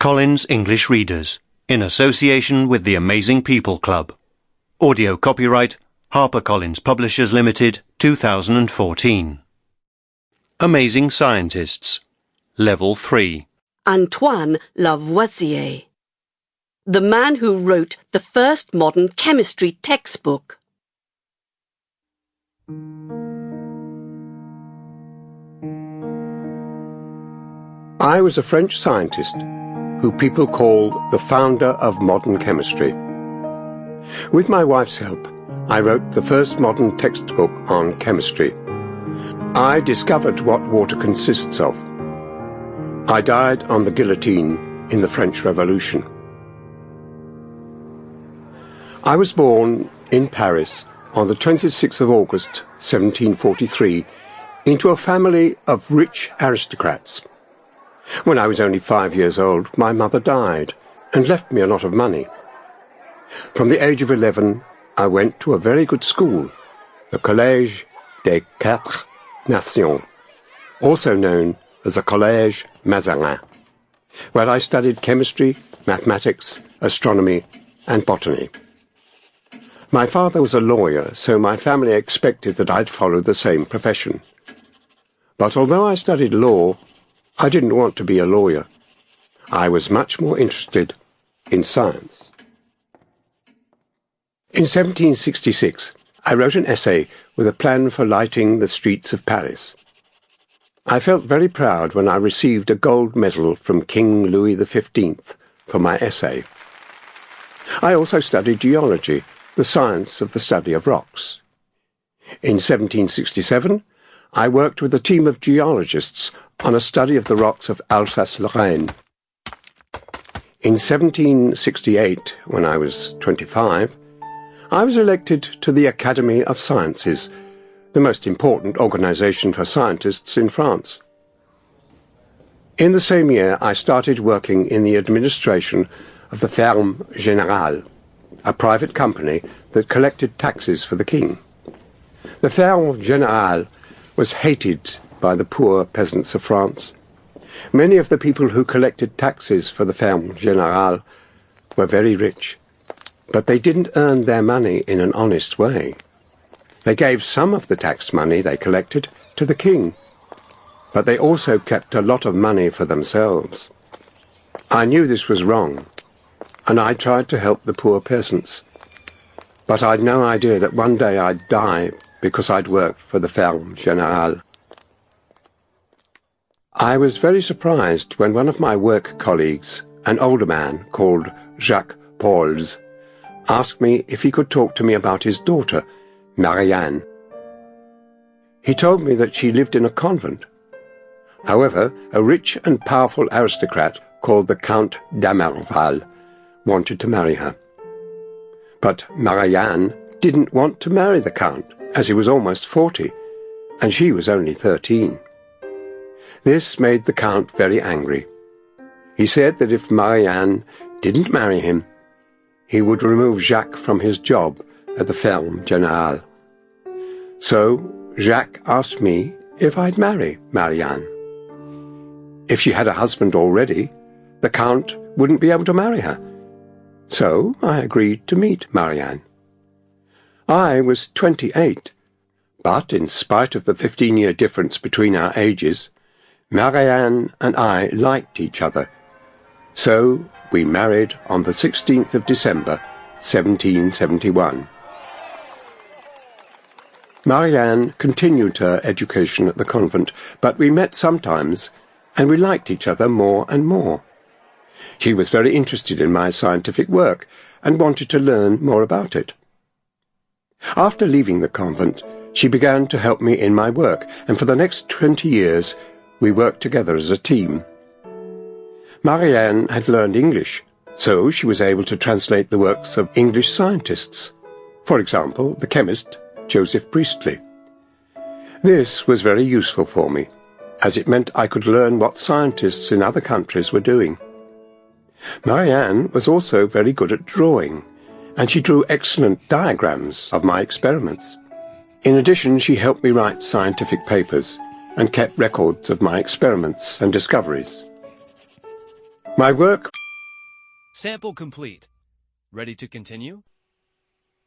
Collins English Readers, in association with the Amazing People Club. Audio copyright, HarperCollins Publishers Limited, 2014. Amazing Scientists, Level 3. Antoine Lavoisier, the man who wrote the first modern chemistry textbook. I was a French scientist who people call the founder of modern chemistry. With my wife's help, I wrote the first modern textbook on chemistry. I discovered what water consists of. I died on the guillotine in the French Revolution. I was born in Paris on the 26th of August, 1743, into a family of rich aristocrats. When I was only 5 years old, my mother died and left me a lot of money. From the age of 11, I went to a very good school, the Collège des Quatre Nations, also known as the Collège Mazarin, where I studied chemistry, mathematics, astronomy, and botany. My father was a lawyer, so my family expected that I'd follow the same profession. But although I studied law, I didn't want to be a lawyer. I was much more interested in science. In 1766, I wrote an essay with a plan for lighting the streets of Paris. I felt very proud when I received a gold medal from King Louis XV for my essay. I also studied geology, the science of the study of rocks. In 1767, I worked with a team of geologists on a study of the rocks of Alsace-Lorraine. In 1768, when I was 25, I was elected to the Academy of Sciences, the most important organization for scientists in France. In the same year, I started working in the administration of the Ferme Générale, a private company that collected taxes for the king. The Ferme Générale was hated by the poor peasants of France. Many of the people who collected taxes for the Ferme Générale were very rich, but they didn't earn their money in an honest way. They gave some of the tax money they collected to the king, but they also kept a lot of money for themselves. I knew this was wrong, and I tried to help the poor peasants. But I'd no idea that one day I'd die because I'd worked for the Ferme Générale. I was very surprised when one of my work colleagues, an older man called Jacques Pauls, asked me if he could talk to me about his daughter, Marianne. He told me that she lived in a convent. However, a rich and powerful aristocrat called the Count d'Amerval wanted to marry her. But Marianne didn't want to marry the Count, as he was almost 40, and she was only 13. This made the Count very angry. He said that if Marianne didn't marry him, he would remove Jacques from his job at the Ferme Générale. So Jacques asked me if I'd marry Marianne. If she had a husband already, the Count wouldn't be able to marry her. So I agreed to meet Marianne. I was 28, but in spite of the 15-year difference between our ages, Marianne and I liked each other. So we married on the 16th of December, 1771. Marianne continued her education at the convent, but we met sometimes, and we liked each other more and more. She was very interested in my scientific work and wanted to learn more about it. After leaving the convent, she began to help me in my work, and for the next 20 years we worked together as a team. Marianne had learned English, so she was able to translate the works of English scientists. For example, the chemist Joseph Priestley. This was very useful for me, as it meant I could learn what scientists in other countries were doing. Marianne was also very good at drawing, and she drew excellent diagrams of my experiments. In addition, she helped me write scientific papers and kept records of my experiments and discoveries. My work. Sample complete. Ready to continue?